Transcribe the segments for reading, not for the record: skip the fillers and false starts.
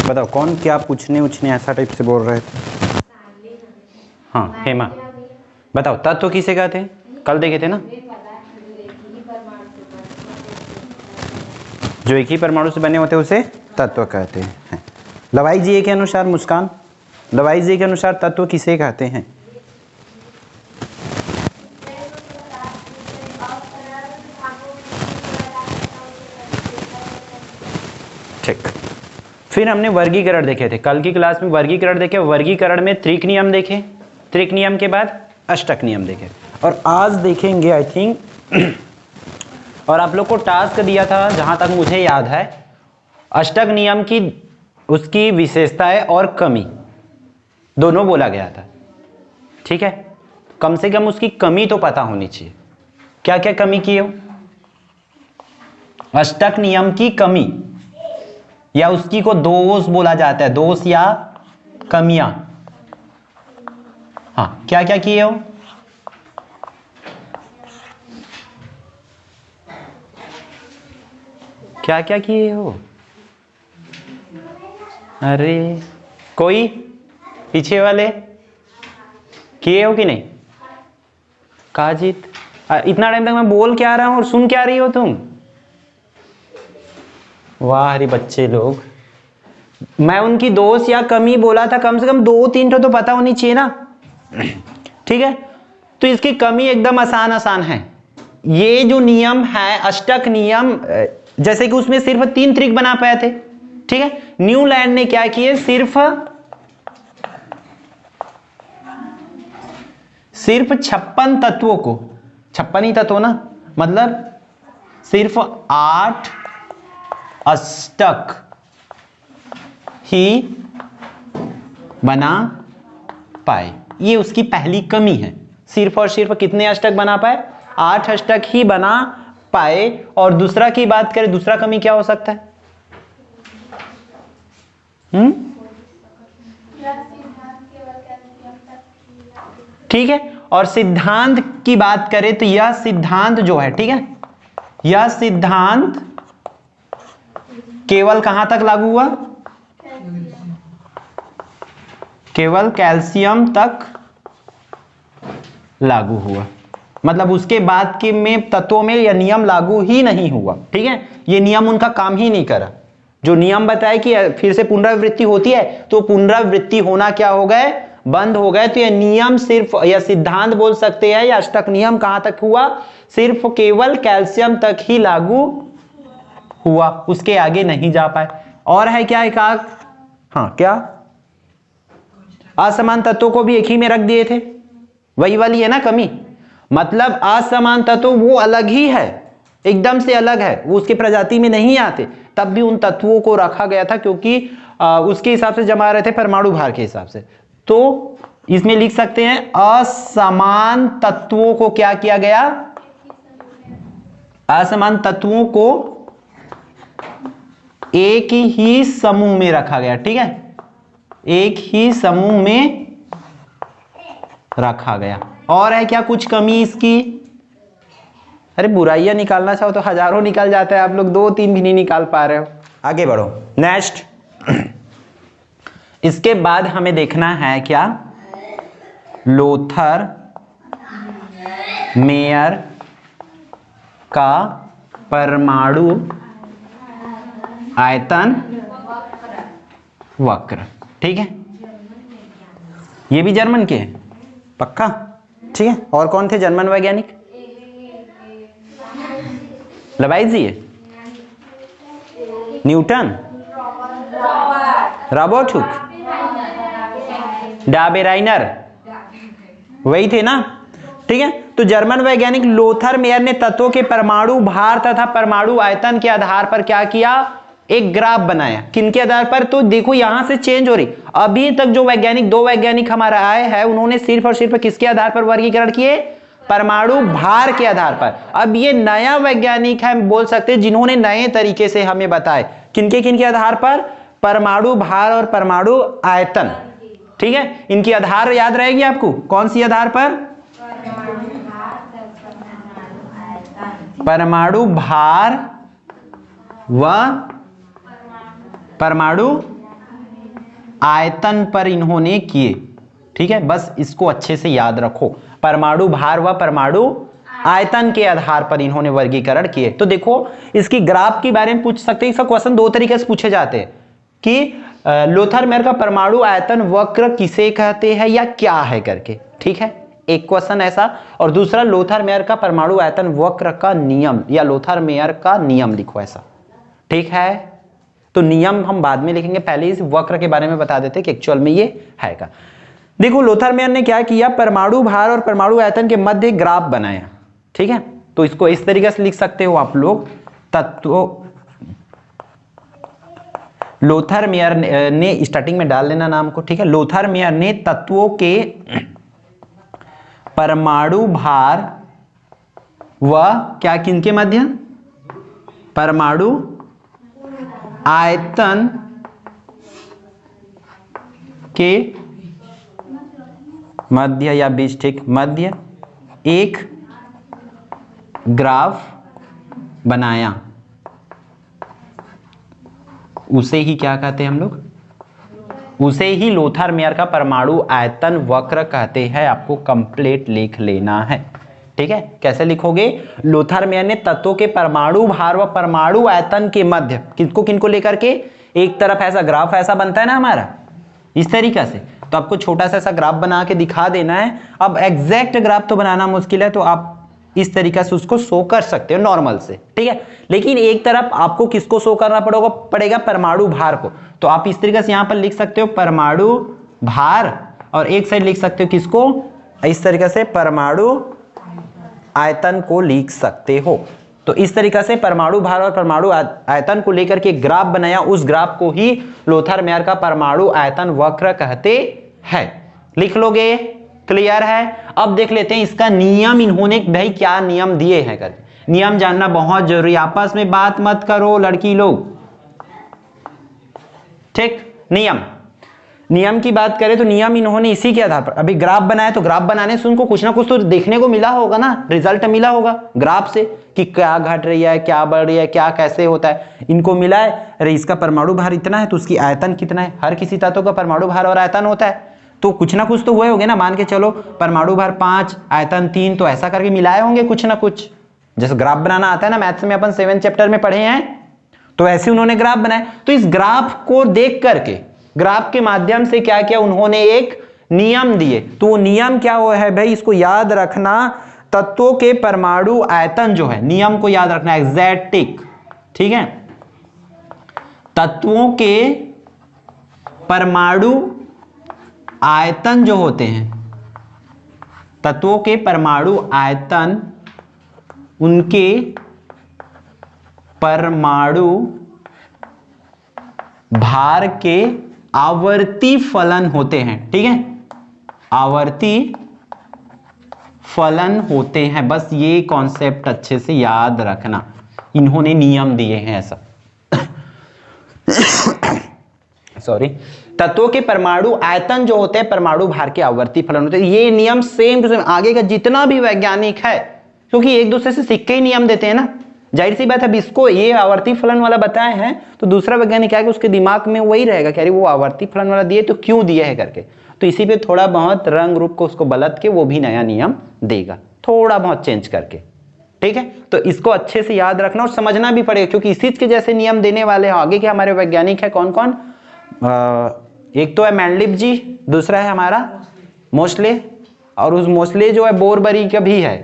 बताओ कौन क्या पूछने उछने ऐसा टाइप से बोल रहे थे? हाँ हेमा, बताओ तत्व किसे कहते हैं? कल देखे थे ना, जो एक ही परमाणु से बने होते हैं उसे तत्व कहते हैं। लवाई जी के अनुसार, मुस्कान, लवाई जी के अनुसार तत्व किसे कहते हैं? ठीक। फिर हमने वर्गीकरण देखे थे, कल की क्लास में वर्गीकरण देखे। वर्गीकरण में त्रिक नियम देखे, त्रिक नियम के बाद अष्टक नियम देखे, और आज देखेंगे आई थिंक और आप लोग को टास्क दिया था जहां तक मुझे याद है, अष्टक नियम की उसकी विशेषताएं और कमी दोनों बोला गया था। ठीक है, कम से कम उसकी कमी तो पता होनी चाहिए। क्या क्या कमी की हो? अष्टक नियम की कमी, या उसकी को दोष बोला जाता है, दोष या कमियां। हाँ, क्या क्या किए हो? क्या क्या किए हो? अरे कोई पीछे वाले किए हो कि नहीं? काजित, इतना टाइम तक मैं बोल क्या रहा हूं और सुन क्या रही हो तुम? वाह हरी बच्चे लोग, मैं उनकी दोष या कमी बोला था, कम से कम 2-3 तो पता होनी चाहिए ना। ठीक है, तो इसकी कमी एकदम आसान आसान है। ये जो नियम है अष्टक नियम, जैसे कि उसमें सिर्फ 3 त्रिक बना पाए थे। ठीक है, न्यूलैंड ने क्या किए, सिर्फ 56 तत्वों को, 56 ही तत्व ना, मतलब सिर्फ 8 अष्टक ही बना पाए। ये उसकी पहली कमी है। सिर्फ और सिर्फ कितने अष्टक बना पाए? 8 अष्टक ही बना पाए। और दूसरा की बात करें, दूसरा कमी क्या हो सकता है? ठीक है, और सिद्धांत की बात करें तो यह सिद्धांत जो है, ठीक है, यह सिद्धांत केवल कहां तक लागू हुआ? केवल कैल्शियम तक लागू हुआ, मतलब उसके बाद के में तत्वों में यह नियम लागू ही नहीं हुआ। ठीक है, यह नियम उनका काम ही नहीं करा। जो नियम बताए कि फिर से पुनरावृत्ति होती है, तो पुनरावृत्ति होना क्या हो गए? बंद हो गए। तो यह नियम सिर्फ, यह सिद्धांत बोल सकते हैं, या अष्टक नियम कहां तक हुआ? सिर्फ केवल कैल्शियम तक ही लागू हुआ, उसके आगे नहीं जा पाए। और है क्या एक आग? हाँ क्या? असमान तत्वों को भी एक ही में रख दिए थे, वही वाली है ना कमी। मतलब असमान तत्व वो अलग ही है, एकदम से अलग है, वो उसके प्रजाति में नहीं आते, तब भी उन तत्वों को रखा गया था, क्योंकि उसके हिसाब से जमा रहे थे परमाणु भार के हिसाब से। तो इसमें लिख सकते हैं असमान तत्वों को क्या किया गया? असमान तत्वों को एक ही समूह में रखा गया। ठीक है, एक ही समूह में रखा गया। और है क्या कुछ कमी इसकी? अरे बुराइयां निकालना चाहो तो हजारों निकल जाता है, आप लोग 2-3 भी नहीं निकाल पा रहे हो। आगे बढ़ो, नेक्स्ट। इसके बाद हमें देखना है क्या? लोथर मेयर का परमाणु आयतन वक्र। ठीक है, ये भी जर्मन के हैं पक्का? ठीक है, और कौन थे जर्मन वैज्ञानिक? लवाइज जी है, न्यूटन, रॉबर्ट हुक, डाबेराइनर, वही थे ना। ठीक है, तो जर्मन वैज्ञानिक लोथर मेयर ने तत्वों के परमाणु भार तथा परमाणु आयतन के आधार पर क्या किया? एक ग्राफ बनाया। किनके आधार पर? तो देखो यहां से चेंज हो रही। अभी तक जो वैज्ञानिक, 2 वैज्ञानिक हमारा आए हैं, उन्होंने सिर्फ और सिर्फ किसके आधार पर वर्गीकरण किए? परमाणु भार के आधार पर। अब ये नया वैज्ञानिक है, बोल सकते हैं, जिन्होंने नए तरीके से हमें बताए। किनके आधार पर? परमाणु भार और परमाणु आयतन। ठीक है, इनकी आधार याद रहेगी आपको? कौन सी आधार पर? परमाणु भार व परमाणु आयतन पर इन्होंने किए। ठीक है, बस इसको अच्छे से याद रखो, परमाणु भार व परमाणु आयतन के आधार पर इन्होंने वर्गीकरण किए। तो देखो इसकी ग्राफ के बारे में पूछ सकते हैं, इसका क्वेश्चन दो तरीके से पूछे जाते हैं कि लोथर मेयर का परमाणु आयतन वक्र किसे कहते हैं या क्या है करके। ठीक है, एक क्वेश्चन ऐसा, और दूसरा लोथर मेयर का परमाणु आयतन वक्र का नियम या लोथर मेयर का नियम लिखो ऐसा। ठीक है, तो नियम हम बाद में लिखेंगे, पहले इस वक्र के बारे में बता देते कि एक्चुअल में ये है का। देखो लोथर मेयर ने क्या किया, परमाणु भार और परमाणु आयतन के मध्य ग्राफ बनाया। ठीक है, तो इसको इस तरीके से लिख सकते हो आप लोग, तत्व लोथर मेयर ने स्टार्टिंग में डाल लेना नाम को। ठीक है, लोथर मेयर ने तत्वों के परमाणु भार व क्या किनके मध्य, परमाणु आयतन के मध्य या बीच, ठीक, मध्य एक ग्राफ बनाया। उसे ही क्या कहते हैं हम लोग, उसे ही लोथर मेयर का परमाणु आयतन वक्र कहते हैं। आपको कंप्लीट लिख लेना है। ठीक है, कैसे लिखोगे, लोथर मेयर ने तत्वों के परमाणु भार व परमाणु आयतन के मध्य, किनको किनको लेकर के, एक तरफ ऐसा ग्राफ ऐसा बनता है ना हमारा इस तरीके से, तो आपको छोटा सा ऐसा ग्राफ बना के दिखा देना है। अब एग्जैक्ट ग्राफ तो बनाना मुश्किल है, तो आप इस तरीके से उसको शो कर सकते हो नॉर्मल से। ठीक है, लेकिन एक तरफ आपको किसको शो करना पड़ेगा, परमाणु भार को। तो आप इस तरीके से यहां पर लिख सकते हो परमाणु भार, और एक साइड लिख सकते हो किसको, इस तरीके से परमाणु आयतन को लिख सकते हो। तो इस तरीके से परमाणु भार और परमाणु आयतन को लेकर के ग्राफ बनाया, उस ग्राफ को ही लोथर मेयर का परमाणु आयतन वक्र कहते हैं। लिख लोगे, क्लियर है। अब देख लेते हैं इसका नियम, इन्होंने भाई क्या नियम दिए हैं करके। नियम जानना बहुत जरूरी, आपस में बात मत करो लड़की लोग। ठीक, नियम की बात करें तो नियम इन्होंने इसी के आधार पर, अभी ग्राफ बनाया तो ग्राफ बनाने से उनको कुछ ना कुछ तो देखने को मिला होगा ना, रिजल्ट मिला होगा ग्राफ से कि क्या घट रही है, क्या बढ़ रही है, क्या कैसे होता है। इनको मिला है, अरे इसका परमाणु भार इतना है तो उसकी आयतन कितना है। हर किसी तत्व का परमाणु भार और आयतन होता है, तो कुछ ना कुछ तो हुए होंगे ना। मान के चलो परमाणु भार 5 आयतन 3, तो ऐसा करके मिलाए होंगे कुछ ना कुछ। जैसे ग्राफ बनाना आता है ना, मैथ्स में अपन 7 चैप्टर में पढ़े हैं, तो ऐसे उन्होंने ग्राफ बनाए। तो इस ग्राफ को देख करके, ग्राफ के माध्यम से क्या किया उन्होंने, एक नियम दिए। तो वो नियम क्या वो है भाई, इसको याद रखना, तत्वों के परमाणु आयतन जो है, नियम को याद रखना, एग्जैक्टिक। ठीक है, तत्वों के परमाणु आयतन जो होते हैं, तत्वों के परमाणु आयतन उनके परमाणु भार के आवर्ती फलन होते हैं। ठीक है, आवर्ती फलन होते हैं, बस ये कॉन्सेप्ट अच्छे से याद रखना, इन्होंने नियम दिए हैं ऐसा। सॉरी, तत्वों के परमाणु आयतन जो होते हैं परमाणु भार के आवर्ती फलन होते हैं। ये नियम सेम टू सेम आगे का जितना भी वैज्ञानिक है, क्योंकि एक दूसरे से सिक्के ही नियम देते हैं ना, जाहिर सी बात है। अब इसको ये आवर्ती फलन वाला बताए हैं तो दूसरा वैज्ञानिक क्या है कि उसके दिमाग में वही रहेगा कि अरे वो आवर्ती फलन वाला दिए तो क्यों दिए है करके, तो इसी पे थोड़ा बहुत रंग रूप को उसको बदल के वो भी नया नियम देगा, थोड़ा बहुत चेंज करके। ठीक है, तो इसको अच्छे से याद रखना और समझना भी पड़ेगा, क्योंकि इसी के जैसे नियम देने वाले आगे के हमारे वैज्ञानिक है कौन कौन, एक तो है मेंडलीव जी, दूसरा है हमारा मोस्ले, और उस मोस्ले जो है बोरबरी का भी है,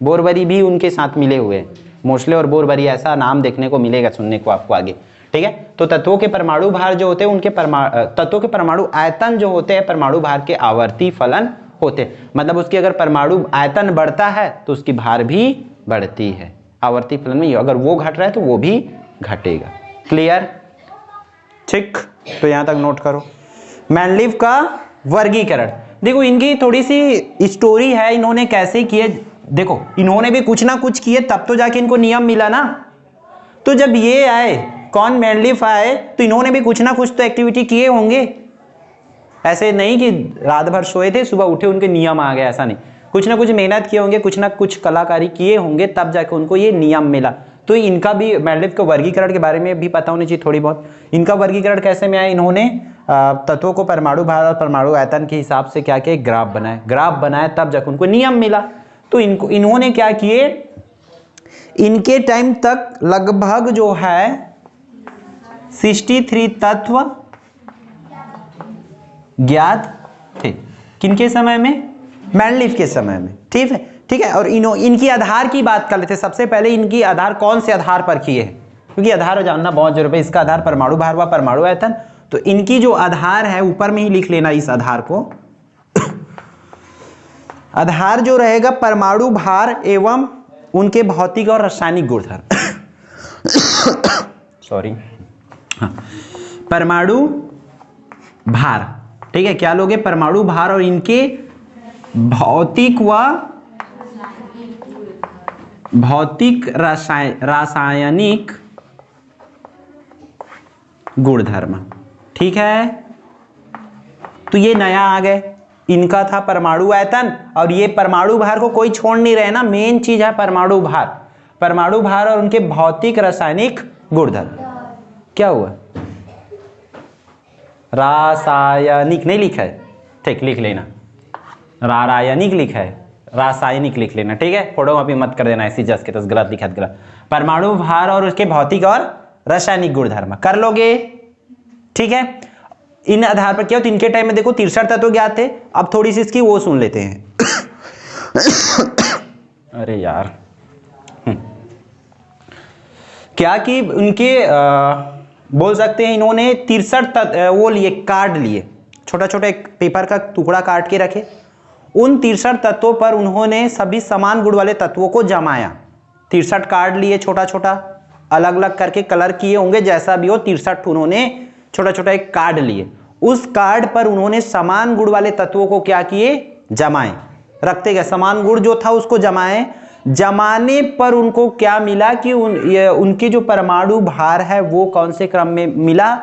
बोरबरी भी उनके साथ मिले हुए हैं। मोस्ले और बोरबरी ऐसा नाम देखने को मिलेगा, सुनने को आपको आगे। ठीक है, तो तत्वों के परमाणु भार जो होते हैं उनके तत्वों के परमाणु आयतन जो होते हैं परमाणु भार के आवर्ती फलन होते हैं। मतलब उसकी अगर परमाणु आयतन बढ़ता है तो उसकी भार भी बढ़ती है। आवर्ती फलन में अगर वो घट रहा है तो वो भी घटेगा। क्लियर? ठीक, तो यहां तक नोट करो। मेंडलीव का वर्गीकरण, देखो इनकी थोड़ी सी स्टोरी है, इन्होंने कैसे किए। देखो इन्होंने भी कुछ ना कुछ किए तब तो जाके इनको नियम मिला ना। तो जब ये आए, कौन, मेंडलीव आए, तो इन्होंने भी कुछ ना कुछ तो एक्टिविटी किए होंगे। ऐसे नहीं कि रात भर सोए थे सुबह उठे उनके नियम आ गए, ऐसा नहीं। कुछ ना कुछ मेहनत किए होंगे, कुछ ना कुछ कलाकारी किए होंगे, तब जाके उनको ये नियम मिला। तो इनका भी मेंडलीव के वर्गीकरण के बारे में भी पता होनी चाहिए थोड़ी बहुत। इनका वर्गीकरण कैसे में आया, इन्होंने तत्वों को परमाणु भार और परमाणु आयतन के हिसाब से क्या किया, ग्राफ बनाए। ग्राफ बनाए तब जाकर उनको नियम मिला। तो इन्होंने क्या किए, इनके टाइम तक लगभग जो है 63 तत्व ज्ञात थे। किनके समय में, मैंडलीफ के समय में। ठीक है, ठीक है। और इनकी आधार की बात कर लेते हैं। सबसे पहले इनकी आधार कौन से आधार पर किए हैं, क्योंकि आधार जानना बहुत जरूरी है। इसका आधार परमाणु भार व परमाणु आयतन। तो इनकी जो आधार है ऊपर में ही लिख लेना इस आधार को। आधार जो रहेगा परमाणु भार एवं उनके भौतिक और रासायनिक गुणधर्म। सॉरी, परमाणु भार, ठीक है। क्या लोगे, परमाणु भार और इनके भौतिक रासायनिक गुणधर्म। ठीक है, तो ये नया आ गए। इनका था परमाणु आयतन और ये परमाणु भार को कोई छोड़ नहीं रहे ना, मेन चीज है परमाणु भार। परमाणु भार और उनके भौतिक रासायनिक गुणधर्म। क्या हुआ, रासायनिक नहीं लिखा है, ठीक, लिख लेना। रासायनिक लिखा है, रासायनिक लिख लेना। ठीक है, फोटो कॉपी मत कर देना ऐसी जस के तस, गलत लिखा गलत। परमाणु भार और उसके भौतिक और रासायनिक गुणधर्म कर लोगे। ठीक है, इन आधार पर क्या होता है, इनके टाइम में देखो 63 तत्व ज्ञात थे। अब थोड़ी सी इसकी वो सुन लेते हैं। अरे यार, क्या कि उनके बोल सकते हैं इन्होंने 63 वो लिए, कार्ड लिए, छोटा छोटा एक पेपर का टुकड़ा काट के रखे। उन 63 तत्वों पर उन्होंने सभी समान गुण वाले तत्वों को जमाया। 63 कार्ड लिए, छोटा छोटा अलग अलग करके कलर किए होंगे, जैसा भी हो 63 उन्होंने छोटा छोटा एक कार्ड लिए। उस कार्ड पर उन्होंने समान गुण वाले तत्वों को क्या किए, जमाए, रखते गए। समान गुण जो था उसको जमाए। जमाने पर उनको क्या मिला कि उनके जो परमाणु भार है वो कौन से क्रम में मिला,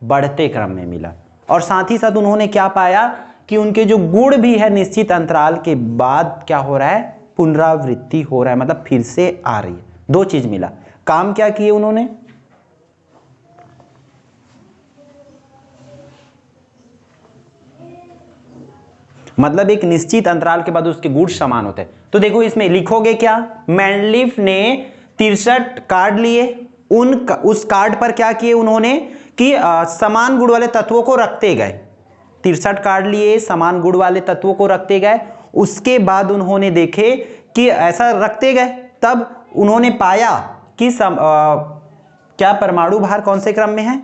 बढ़ते क्रम में मिला। और साथ ही साथ उन्होंने क्या पाया कि उनके जो गुण भी है निश्चित अंतराल के बाद क्या हो रहा है, पुनरावृत्ति हो रहा है, मतलब फिर से आ रही है। दो चीज मिला। काम क्या किए उन्होंने, मतलब एक निश्चित अंतराल के बाद उसके गुण समान होते हैं। तो देखो इसमें लिखोगे क्या, मैंडलीफ ने 63 कार्ड लिए, उस कार्ड पर क्या किए उन्होंने कि समान गुण वाले तत्वों को रखते गए। 63 कार्ड लिए, समान गुण वाले तत्वों को रखते गए। उसके बाद उन्होंने देखे कि ऐसा रखते गए, तब उन्होंने पाया कि क्या परमाणु भार कौन से क्रम में है,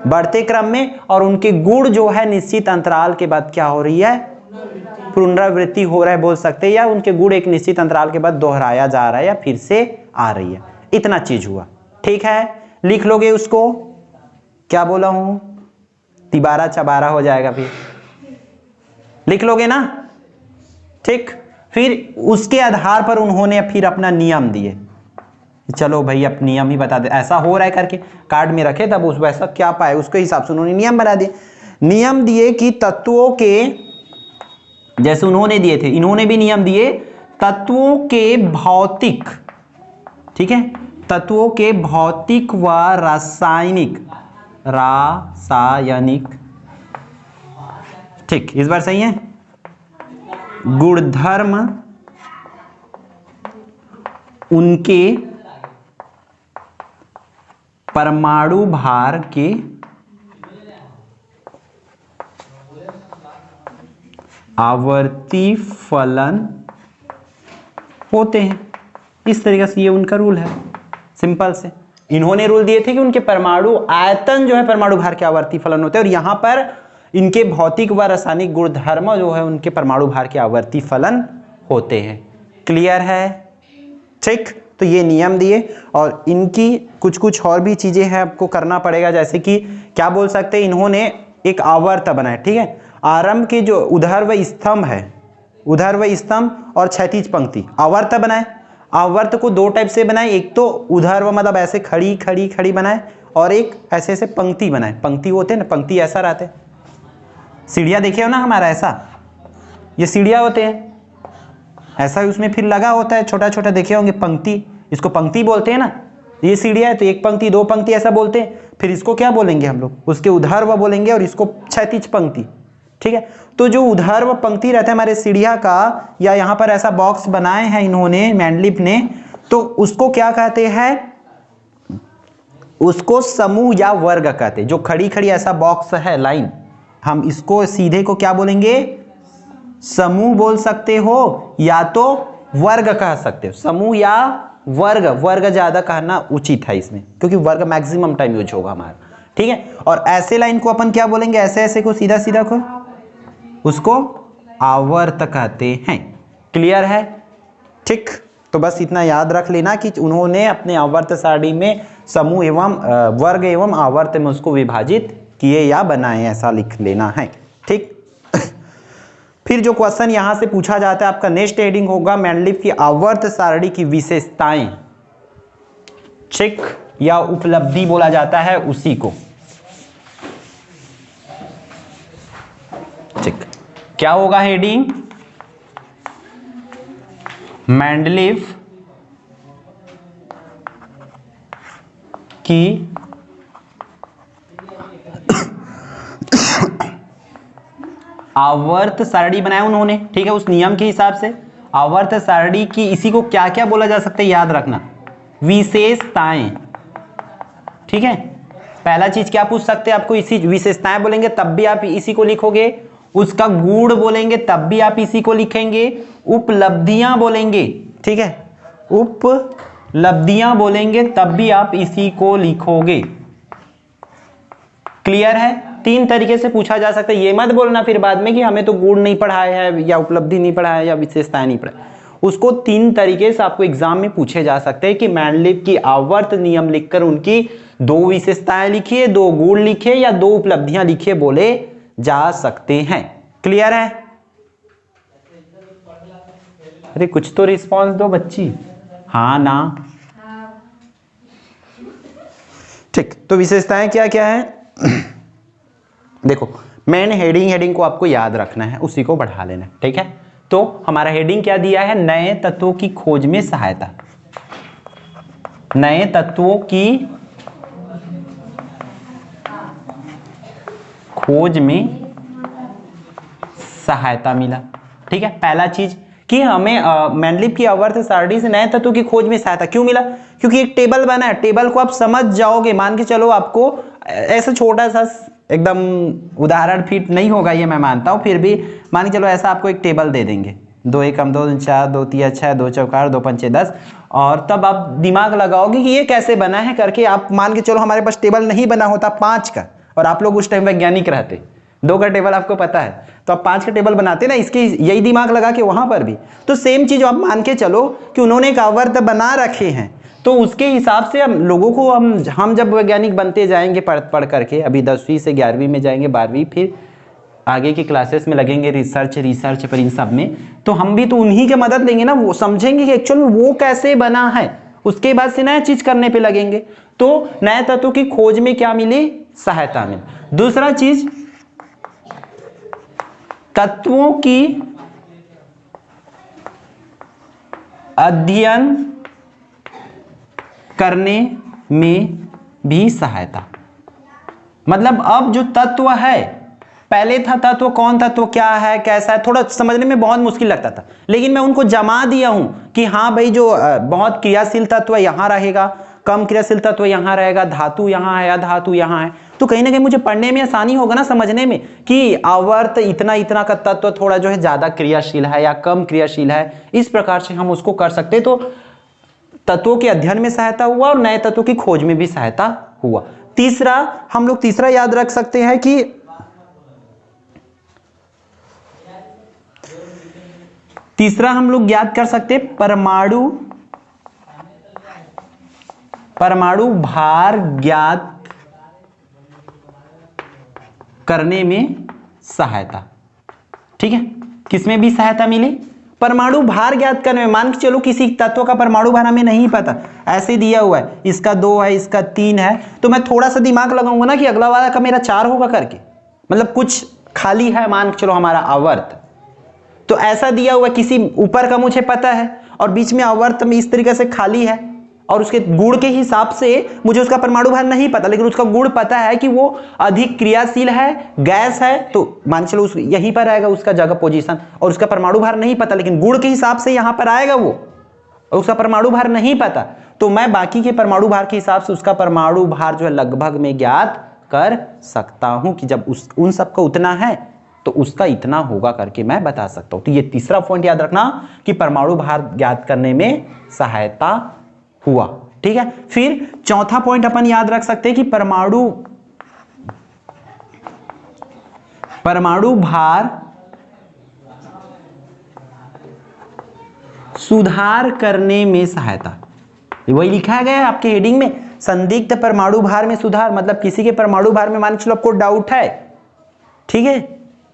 बढ़ते क्रम में। और उनके गुण जो है निश्चित अंतराल के बाद क्या हो रही है, पुनरावृत्ति हो रहा है बोल सकते हैं, या उनके गुण एक निश्चित अंतराल के बाद दोहराया जा रहा है या फिर से आ रही है। इतना चीज हुआ। ठीक है, लिख लोगे उसको, क्या बोला हूं, तिबारा चबारा हो जाएगा, फिर लिख लोगे ना। ठीक, फिर उसके आधार पर उन्होंने फिर अपना नियम दिए। चलो भाई अब नियम ही बता दे, ऐसा हो रहा है करके कार्ड में रखे, तब उस वैसा क्या पाए उसके हिसाब से उन्होंने नियम बना दिए। नियम दिए कि तत्वों के, जैसे उन्होंने दिए थे इन्होंने भी नियम दिए, तत्वों के भौतिक, ठीक है, तत्वों के भौतिक व रासायनिक, ठीक, इस बार सही है, गुणधर्म उनके परमाणु भार के आवर्ती फलन होते हैं। इस तरीके से ये उनका रूल है, सिंपल से। इन्होंने रूल दिए थे कि उनके परमाणु आयतन जो है परमाणु भार के आवर्ती फलन होते हैं, और यहां पर इनके भौतिक व रासायनिक गुणधर्म जो है उनके परमाणु भार के आवर्ती फलन होते हैं। क्लियर है? ठीक, तो ये नियम दिए, और इनकी कुछ कुछ और भी चीजें हैं आपको करना पड़ेगा, जैसे कि क्या बोल सकते हैं, इन्होंने एक आवर्त बनाया। ठीक है, आरंभ के जो ऊर्ध्व स्तंभ है, ऊर्ध्व स्तंभ और क्षैतिज पंक्ति, आवर्त बनाए। आवर्त को दो टाइप से बनाए, एक तो ऊर्ध्व मतलब ऐसे खड़ी खड़ी खड़ी बनाए, और एक ऐसे ऐसे पंक्ति बनाए। पंक्ति होते हैं ना, पंक्ति ऐसा रहते हैं, सीढ़ियां देखे हो ना हमारा, ऐसा ये सीढ़ियां होते हैं, ऐसा ही उसमें फिर लगा होता है छोटा छोटा, देखे होंगे पंक्ति, इसको पंक्ति बोलते हैं ना। ये सीढ़ियां है तो एक पंक्ति दो पंक्ति ऐसा बोलते हैं, फिर इसको क्या बोलेंगे हम लोग, उसके ऊर्ध्व बोलेंगे और इसको क्षैतिज पंक्ति। ठीक है, तो जो ऊर्ध्व पंक्ति रहता है हमारे सीढ़िया का, या यहाँ पर ऐसा बॉक्स बनाए हैं इन्होंने मैंडलिप ने, तो उसको क्या कहते हैं, उसको समूह या वर्ग कहते हैं। जो खड़ी खड़ी ऐसा बॉक्स है लाइन, हम इसको सीधे को क्या बोलेंगे, समूह बोल सकते हो या तो वर्ग कह सकते हो। समूह या वर्ग, वर्ग ज्यादा कहना उचित है इसमें, क्योंकि वर्ग मैक्सिमम टाइम यूज होगा हमारा। ठीक है, और ऐसे लाइन को अपन क्या बोलेंगे, ऐसे ऐसे को सीधा सीधा को, उसको आवर्त कहते हैं। क्लियर है? ठीक, तो बस इतना याद रख लेना कि उन्होंने अपने आवर्त सारणी में समूह एवं वर्ग एवं आवर्त में उसको विभाजित किए या बनाए, ऐसा लिख लेना है। ठीक, फिर जो क्वेश्चन यहां से पूछा जाता है आपका नेक्स्ट हेडिंग होगा मैंडलिप की आवर्त सारणी की विशेषताएं। ठीक, या उपलब्धि बोला जाता है उसी को। ठीक, क्या होगा हेडिंग, मैंडलिप की आवर्त सारणी बनाया उन्होंने। ठीक है, उस नियम के हिसाब से आवर्त सारणी की, इसी को क्या क्या बोला जा सकता है याद रखना, विशेषताएं। ठीक है, पहला चीज क्या पूछ सकते हैं आपको, इसी विशेषताएं बोलेंगे तब भी आप इसी को लिखोगे, उसका गुण बोलेंगे तब भी आप इसी को लिखेंगे, उपलब्धियां बोलेंगे, ठीक है, उपलब्धियां बोलेंगे तब भी आप इसी को लिखोगे। क्लियर है? तीन तरीके से पूछा जा सकता है। ये मत बोलना फिर बाद में कि हमें तो गुण नहीं पढ़ाया है या उपलब्धि नहीं पढ़ाया या विशेषताएं नहीं पढ़ाया। उसको तीन तरीके से आपको एग्जाम में पूछे जा सकते हैं कि मैंडलिप की आवर्त नियम लिखकर उनकी दो विशेषताएं लिखिए, दो गुण लिखिए या दो उपलब्धियां लिखिए बोले जा सकते हैं। क्लियर है? अरे कुछ तो रिस्पॉन्स दो बच्ची, हाँ ना। ठीक, तो विशेषताएं क्या क्या है देखो, मेन हेडिंग को आपको याद रखना है, उसी को बढ़ा लेना है। ठीक है, तो हमारा हेडिंग क्या दिया है, नए तत्वों की खोज में सहायता। नए तत्वों की खोज में सहायता मिला। ठीक है, पहला चीज कि हमें मैंडलिप की आवर्त सारणी से नए तत्वों की खोज में सहायता क्यों मिला, क्योंकि एक टेबल बना है, टेबल को आप समझ जाओगे, मान के चलो आपको ऐसा छोटा सा एकदम उदाहरण फिट नहीं होगा ये मैं मानता हूं, फिर भी मान के चलो ऐसा आपको एक टेबल दे देंगे, 2 एकम 2 4 2 3 6 2 चौकार 2 पंचे 10, और तब आप दिमाग लगाओगे कि ये कैसे बना है करके। आप मान के चलो हमारे पास टेबल नहीं बना होता 5 का, और आप लोग उस टाइम वैज्ञानिक रहते, 2 का टेबल आपको पता है, तो आप 5 का टेबल बनाते ना, इसके यही दिमाग लगा के वहां पर भी। तो सेम चीज आप मान के चलो कि उन्होंने एक आवर्त बना रखे हैं, तो उसके हिसाब से हम लोगों को हम जब वैज्ञानिक बनते जाएंगे पढ़ करके, अभी 10वीं से 11वीं में जाएंगे, 12वीं, फिर आगे की क्लासेस में लगेंगे रिसर्च पर इन सब में, तो हम भी तो उन्हीं की मदद लेंगे ना, वो समझेंगे कि एक्चुअल में वो कैसे बना है, उसके बाद से नया चीज करने पे लगेंगे। तो नए तत्वों की खोज में क्या मिली, सहायता मिली। दूसरा चीज, तत्वों की अध्ययन करने में भी सहायता। मतलब अब जो तत्व है, पहले था तत्व कौन, तत्व क्या है कैसा है, थोड़ा समझने में बहुत मुश्किल लगता था, लेकिन मैं उनको जमा दिया हूं कि हाँ भाई जो बहुत क्रियाशील तत्व यहां रहेगा, कम क्रियाशील तत्व यहां रहेगा, धातु यहां है, अधातु यहां है, तो कहीं ना कहीं मुझे पढ़ने में आसानी होगा ना, समझने में कि आवर्त इतना इतना का तत्व थोड़ा जो है ज्यादा क्रियाशील है या कम क्रियाशील है, इस प्रकार से हम उसको कर सकते। तो तत्वों के अध्ययन में सहायता हुआ और नए तत्वों की खोज में भी सहायता हुआ। तीसरा, हम लोग तीसरा याद रख सकते हैं कि तीसरा हम लोग याद कर सकते हैं परमाणु भार ज्ञात करने में सहायता। ठीक है, किसमें भी सहायता मिली, परमाणु भार ज्ञात करने में। मान के चलो किसी तत्व का परमाणु भार हमें नहीं पता, ऐसे दिया हुआ है, इसका 2 है, इसका 3 है, तो मैं थोड़ा सा दिमाग लगाऊंगा ना कि अगला वाला का मेरा 4 होगा करके, मतलब कुछ खाली है, मान के चलो हमारा आवर्त, तो ऐसा दिया हुआ किसी ऊपर का मुझे पता है और बीच में आवर्त में इस तरीके से खाली है, और उसके गुण के हिसाब से मुझे उसका परमाणु भार नहीं पता, लेकिन उसका गुण पता है कि वो अधिक क्रियाशील है, गैस है, तो मान चलो उस यहीं पर आएगा उसका जगह पोजीशन, और उसका परमाणु भार नहीं पता, लेकिन गुण के हिसाब से यहां पर आएगा वो, और उसका परमाणु भार नहीं पता, तो मैं बाकी के परमाणु भार के हिसाब से उसका परमाणु भार जो है लगभग में ज्ञात कर सकता हूं कि जब उन सबका उतना है तो उसका इतना होगा करके मैं बता सकता हूं। तो ये तीसरा पॉइंट याद रखना कि परमाणु भार ज्ञात करने में सहायता हुआ। ठीक है, फिर चौथा पॉइंट अपन याद रख सकते हैं कि परमाणु भार सुधार करने में सहायता, वही लिखा गया है आपके हेडिंग में, संदिग्ध परमाणु भार में सुधार, मतलब किसी के परमाणु भार में मान चलो आपको डाउट है, ठीक है,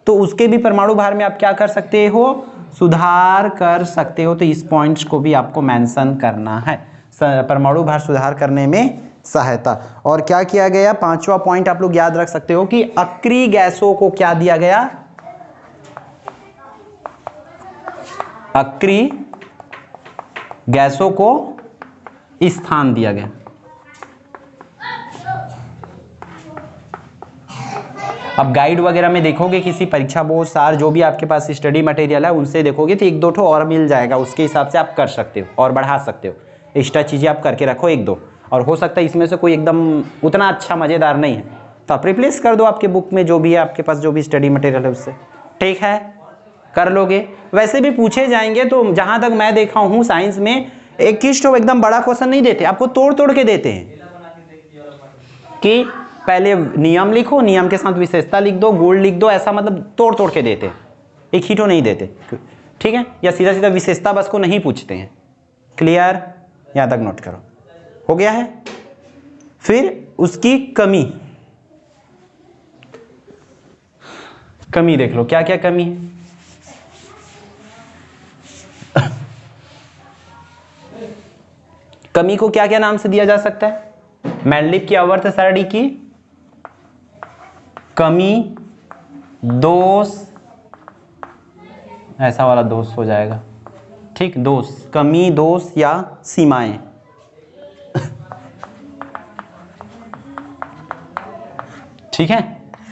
तो उसके भी परमाणु भार में आप क्या कर सकते हो, सुधार कर सकते हो। तो इस पॉइंट्स को भी आपको मेंशन करना है, परमाणु भार सुधार करने में सहायता। और क्या किया गया, पांचवा पॉइंट आप लोग याद रख सकते हो कि अक्रिय गैसों को क्या दिया गया, अक्रिय गैसों को स्थान दिया गया। अब गाइड वगैरह में देखोगे, किसी परीक्षा बोर्ड सार जो भी आपके पास स्टडी मटेरियल है उनसे देखोगे तो एक दो ठो और मिल जाएगा, उसके हिसाब से आप कर सकते हो और बढ़ा सकते हो, एक्स्ट्रा चीजें आप करके रखो एक दो, और हो सकता है इसमें से कोई एकदम उतना अच्छा मजेदार नहीं है तो आप रिप्लेस कर दो आपके बुक में जो भी है आपके पास, जो भी स्टडी मटेरियल है उससे, ठीक है, कर लोगे। वैसे भी पूछे जाएंगे तो जहां तक मैं देखा हूं साइंस में एक किस्ट एकदम बड़ा क्वेश्चन नहीं देते, आपको तोड़ तोड़ के देते हैं कि पहले नियम लिखो, नियम के साथ विशेषता लिख दो, गुण लिख दो, ऐसा मतलब तोड़ तोड़ के देते, एक ही तो नहीं देते, ठीक है, या सीधा सीधा विशेषता बस को नहीं पूछते हैं। क्लियर, यहां तक नोट करो, हो गया है। फिर उसकी कमी, कमी देख लो क्या क्या कमी है। कमी को क्या क्या नाम से दिया जा सकता है, मैंडलिप की आवर्त सारणी की कमी, दोष, ऐसा वाला दोष हो जाएगा, ठीक, दोष, कमी, दोष या सीमाएं, ठीक है,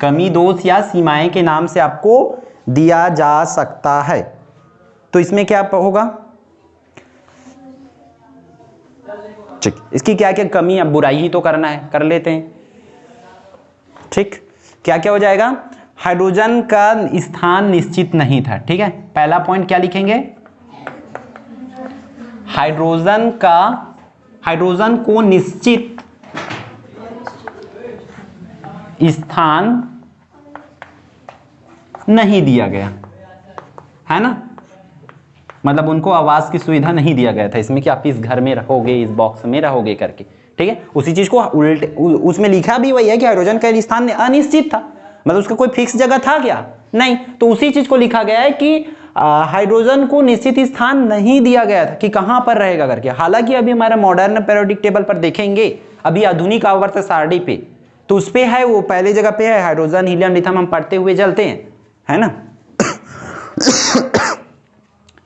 कमी, दोष या सीमाएं के नाम से आपको दिया जा सकता है। तो इसमें क्या होगा, ठीक, इसकी क्या क्या कमी, अब बुराई ही तो करना है, कर लेते हैं, ठीक, क्या क्या हो जाएगा, हाइड्रोजन का स्थान निश्चित नहीं था, ठीक है, पहला पॉइंट क्या लिखेंगे, हाइड्रोजन को निश्चित स्थान नहीं दिया गया है ना, मतलब उनको आवास की सुविधा नहीं दिया गया था इसमें कि आप इस घर में रहोगे, इस बॉक्स में रहोगे करके, ठीक है, उसी चीज को उल्टे उसमें लिखा भी वही है कि हाइड्रोजन का स्थान अनिश्चित था, मतलब उसका कोई फिक्स जगह था क्या, नहीं, तो उसी चीज को लिखा गया है कि हाइड्रोजन को निश्चित स्थान नहीं दिया गया था कि कहां पर रहेगा करके। हालांकि अभी हमारा मॉडर्न पीरियोडिक टेबल पर देखेंगे, अभी आधुनिक आवर्त सारणी पे, तो उस पे है, वो पहले जगह पे है हाइड्रोजन, हीलियम, लिथियम, हम पढ़ते हुए चलते हैं, है ना।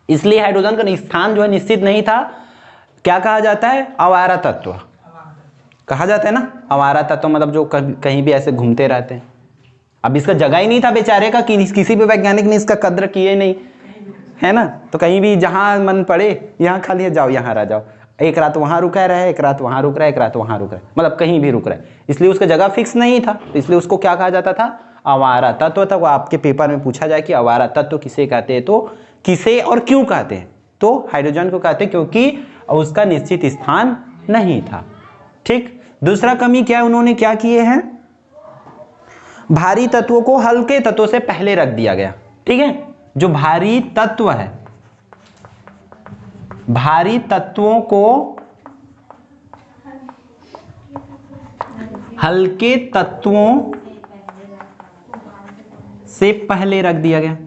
इसलिए हाइड्रोजन का स्थान जो है निश्चित नहीं था, क्या कहा जाता है, आवारा तत्व कहा जाता है ना, आवारा तत्व मतलब जो कहीं भी ऐसे घूमते रहते हैं। अब इसका जगह ही नहीं था बेचारे का, कि किसी भी वैज्ञानिक ने इसका कद्र किए नहीं, है ना, तो कहीं भी जहां मन पड़े, यहाँ खा लिया, जाओ यहाँ रह जाओ, एक रात वहां रुका रहे, एक रात वहां रुक रहा है, एक रात वहां रुक रहा है, मतलब कहीं भी रुक रहा है, इसलिए उसका जगह फिक्स नहीं था, तो इसलिए उसको क्या कहा जाता था, आवारा तत्व था। वो आपके पेपर में पूछा जाए कि आवारा तत्व किसे कहते हैं, तो किसे और क्यों कहते हैं, तो हाइड्रोजन को कहते हैं क्योंकि उसका निश्चित स्थान नहीं था, ठीक। दूसरा कमी क्या है, उन्होंने क्या किए हैं, भारी तत्वों को हल्के तत्वों से पहले रख दिया गया, ठीक है, जो भारी तत्व है, भारी तत्वों को हल्के तत्वों से पहले रख दिया गया,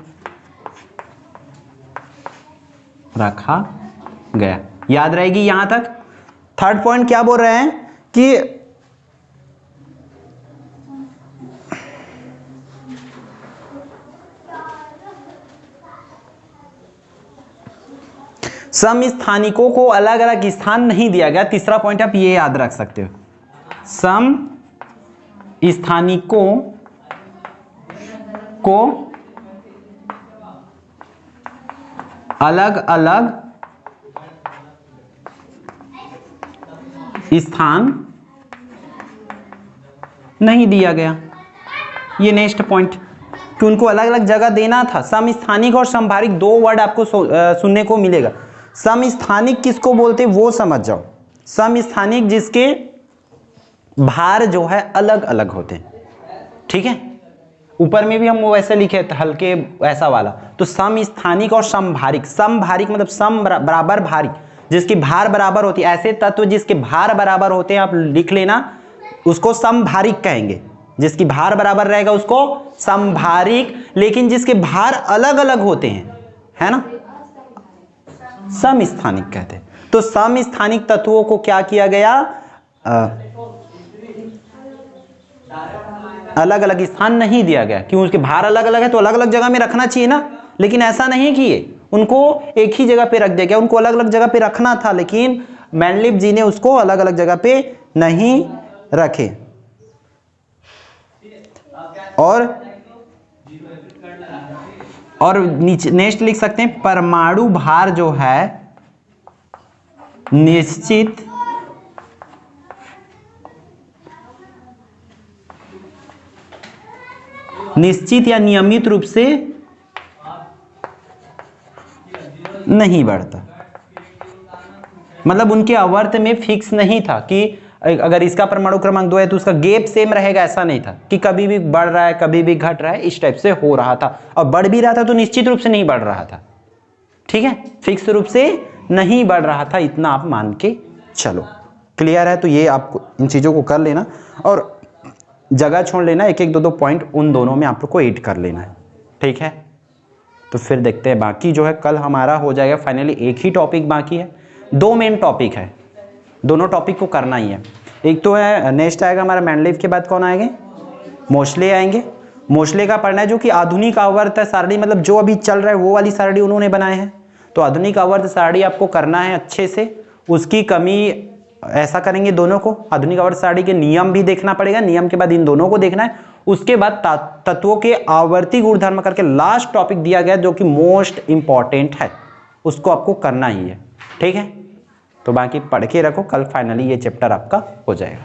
रखा गया, याद रहेगी यहां तक। थर्ड पॉइंट क्या बोल रहे हैं कि समस्थानिकों को अलग अलग स्थान नहीं दिया गया। तीसरा पॉइंट आप ये याद रख सकते हो, समस्थानिकों को अलग अलग स्थान नहीं दिया गया। ये नेक्स्ट पॉइंट कि उनको अलग अलग जगह देना था। समस्थानिक और समभारिक दो वर्ड आपको सुनने को मिलेगा। समस्थानिक किसको बोलते वो समझ जाओ। समस्थानिक जिसके भार जो है अलग अलग होते हैं, ठीक है। ऊपर में भी हम वो वैसे लिखे थे हल्के ऐसा वाला। तो समस्थानिक और समभारिक, समभारिक मतलब सम बराबर भारी, जिसकी भार बराबर होती है। ऐसे तत्व जिसके भार बराबर होते हैं आप लिख लेना, उसको समभारिक कहेंगे। जिसकी भार बराबर रहेगा उसको समभारिक, लेकिन जिसके भार अलग अलग होते हैं, है ना, समस्थानिक कहते हैं। तो समस्थानिक तत्वों को क्या किया गया, अलग अलग स्थान नहीं दिया गया। क्यों, उसके भार अलग अलग है तो अलग अलग जगह में रखना चाहिए ना, लेकिन ऐसा नहीं किए, उनको एक ही जगह पे रख दिया गया। उनको अलग अलग जगह पे रखना था, लेकिन मेंडलीव जी ने उसको अलग अलग जगह पे नहीं रखे। और नीचे नेक्स्ट लिख सकते हैं, परमाणु भार जो है निश्चित या नियमित रूप से नहीं बढ़ता। मतलब उनके आवर्त में फिक्स नहीं था कि अगर इसका परमाणु क्रमांक 2 है तो उसका गैप सेम रहेगा, ऐसा नहीं था कि कभी भी बढ़ रहा है कभी भी घट रहा है, इस टाइप से हो रहा था। और बढ़ भी रहा था तो निश्चित रूप से नहीं बढ़ रहा था, ठीक है, फिक्स रूप से नहीं बढ़ रहा था, इतना आप मान के चलो। क्लियर है, तो ये आपको इन चीजों को कर लेना और जगह छोड़ लेना, एक एक दो दो पॉइंट उन दोनों में आप लोग को ऐड कर लेना है, ठीक है। तो फिर देखते हैं बाकी जो है कल हमारा हो जाएगा फाइनली। एक ही टॉपिक बाकी है, दो मेन टॉपिक है, दोनों टॉपिक को करना ही है। एक तो है नेक्स्ट आएगा हमारा मेंडलीव के बाद कौन आएंगे, मोस्ले आएंगे। मोस्ले का पढ़ना है जो कि आधुनिक आवर्त सारणी, मतलब जो अभी चल रहा है वो वाली सारणी उन्होंने बनाए हैं। तो आधुनिक आवर्त सारणी आपको करना है अच्छे से, उसकी कमी ऐसा करेंगे दोनों को। आधुनिक आवर्त सारणी के नियम भी देखना पड़ेगा, नियम के बाद इन दोनों को देखना है। उसके बाद तत्वों के आवर्ती गुणधर्म करके लास्ट टॉपिक दिया गया जो कि मोस्ट इंपॉर्टेंट है, उसको आपको करना ही है, ठीक है। तो बाकी पढ़ के रखो, कल फाइनली ये चैप्टर आपका हो जाएगा।